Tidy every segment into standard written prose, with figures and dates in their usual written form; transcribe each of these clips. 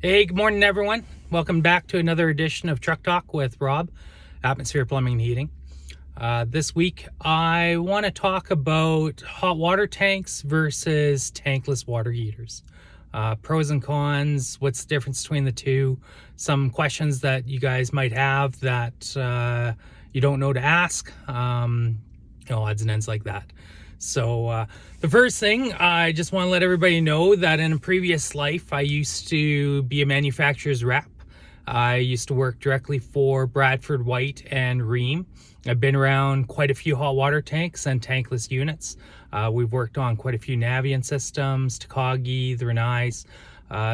Hey, good morning, everyone. Welcome back to another edition of Truck Talk with Rob, Atmosphere Plumbing and Heating. This week, I want to talk about hot water tanks versus tankless water heaters. Pros and cons, what's the difference between the two, some questions that you guys might have that you don't know to ask, odds and ends like that. So the first thing, I just want to let everybody know that in a previous life, I used to be a manufacturer's rep. I used to work directly for Bradford White and Rheem. I've been around quite a few hot water tanks and tankless units. We've worked on quite a few Navien systems, Takagi, the Rinnais.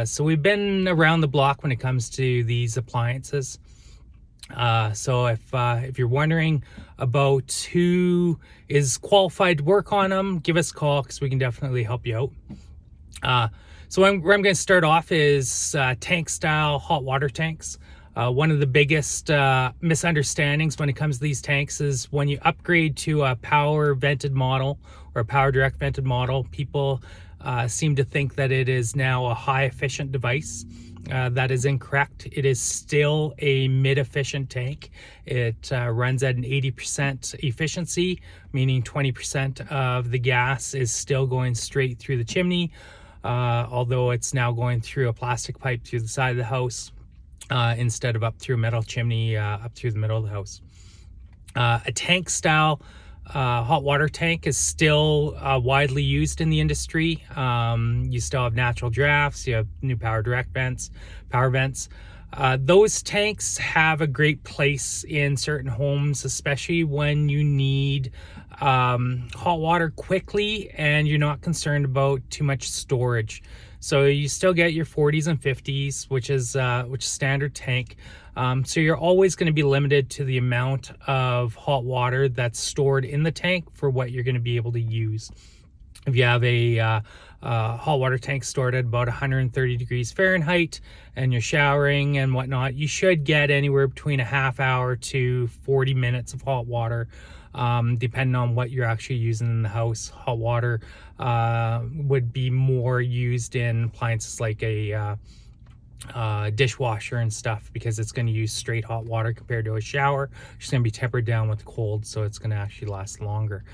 So we've been around the block when it comes to these appliances. So if you're wondering about who is qualified to work on them, give us a call because we can definitely help you out. So where I'm going to start off is tank style hot water tanks. One of the biggest misunderstandings when it comes to these tanks is when you upgrade to a power vented model or a power direct vented model, people seem to think that it is now a high efficient device. That is incorrect. It is still a mid-efficient tank. It runs at an 80% efficiency, meaning 20% of the gas is still going straight through the chimney, although it's now going through a plastic pipe through the side of the house instead of up through a metal chimney up through the middle of the house. A tank style hot water tank is still widely used in the industry. You still have natural drafts, you have new power direct vents, power vents. Those tanks have a great place in certain homes, especially when you need hot water quickly and you're not concerned about too much storage. So you still get your 40s and 50s, which is standard tank. So you're always going to be limited to the amount of hot water that's stored in the tank for what you're going to be able to use. If you have a hot water tank stored at about 130 degrees Fahrenheit and you're showering and whatnot, you should get anywhere between a half hour to 40 minutes of hot water, depending on what you're actually using in the house. Hot water would be more used in appliances like a dishwasher and stuff, because it's going to use straight hot water compared to a shower. It's going to be tempered down with cold, so it's going to actually last longer.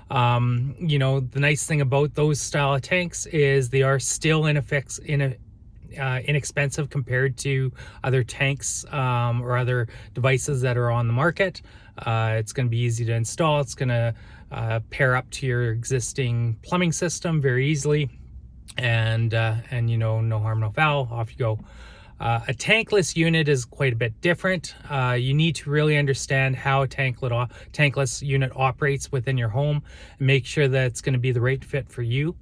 The nice thing about those style of tanks is they are still inexpensive compared to other tanks or other devices that are on the market. It's going to be easy to install. It's going to pair up to your existing plumbing system very easily, and no harm, no foul. Off you go. A tankless unit is quite a bit different. You need to really understand how a tankless unit operates within your home and make sure that it's going to be the right fit for you.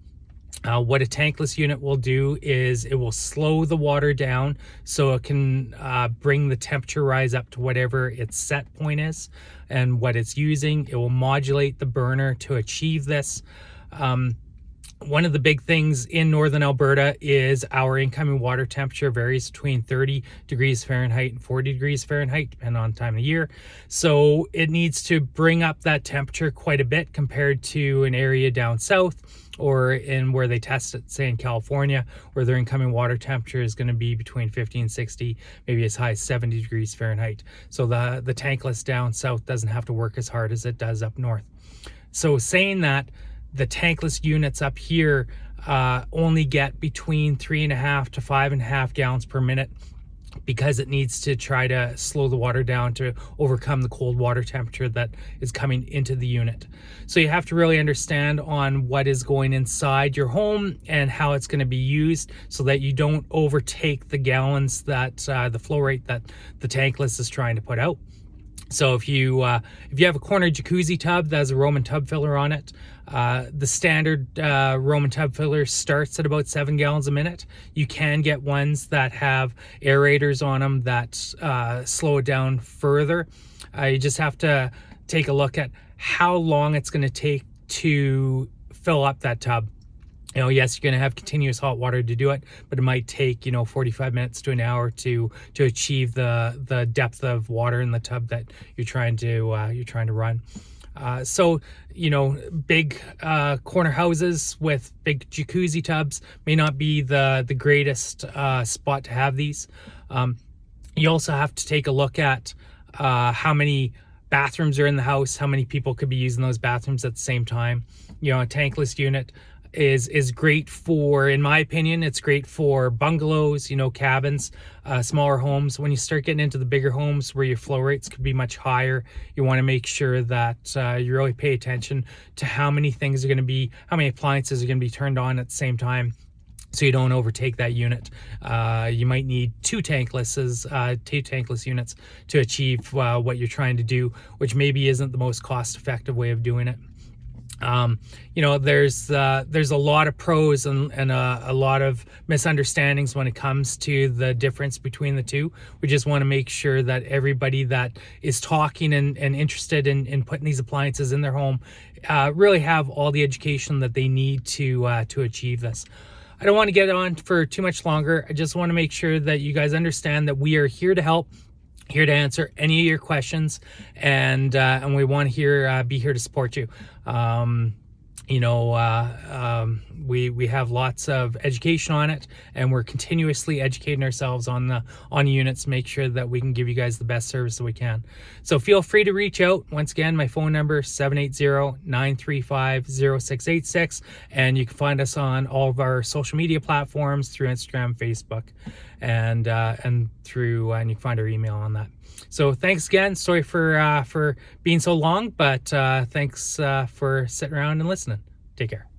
What a tankless unit will do is it will slow the water down so it can bring the temperature rise up to whatever its set point is and what it's using. It will modulate the burner to achieve this. One of the big things in northern Alberta is our incoming water temperature varies between 30 degrees Fahrenheit and 40 degrees Fahrenheit, depending on time of year. So it needs to bring up that temperature quite a bit compared to an area down south or in where they test it, say in California, where their incoming water temperature is going to be between 50 and 60, maybe as high as 70 degrees Fahrenheit. So the tankless down south doesn't have to work as hard as it does up north. So saying that, the tankless units up here only get between 3.5 to 5.5 gallons per minute, because it needs to try to slow the water down to overcome the cold water temperature that is coming into the unit. So you have to really understand on what is going inside your home and how it's going to be used so that you don't overtake the gallons that the flow rate that the tankless is trying to put out. So if you have a corner jacuzzi tub that has a Roman tub filler on it, the standard Roman tub filler starts at about 7 gallons a minute. You can get ones that have aerators on them that slow it down further. You just have to take a look at how long it's going to take to fill up that tub. Yes, you're going to have continuous hot water to do it, but it might take 45 minutes to an hour to achieve the depth of water in the tub that you're trying to run. So, big corner houses with big jacuzzi tubs may not be the greatest spot to have these. You also have to take a look at how many bathrooms are in the house, how many people could be using those bathrooms at the same time. A tankless unit is great for, in my opinion, it's great for bungalows, cabins, smaller homes. When you start getting into the bigger homes where your flow rates could be much higher, you want to make sure that you really pay attention to how many things are going to be, how many appliances are going to be turned on at the same time, so you don't overtake that unit. You might need two tankless units to achieve what you're trying to do, which maybe isn't the most cost-effective way of doing it. There's a lot of pros and a lot of misunderstandings when it comes to the difference between the two. We just want to make sure that everybody that is talking and interested in putting these appliances in their home really have all the education that they need to achieve this. I don't want to get on for too much longer. I just want to make sure that you guys understand that we are here to help, here to answer any of your questions, and we want to be here to support you. We have lots of education on it, and we're continuously educating ourselves on units, make sure that we can give you guys the best service that we can. So feel free to reach out. Once again, my phone number 780-935-0686, and you can find us on all of our social media platforms through Instagram, Facebook, and you can find our email on that. So thanks again. Sorry for being so long, but thanks for sitting around and listening. Take care.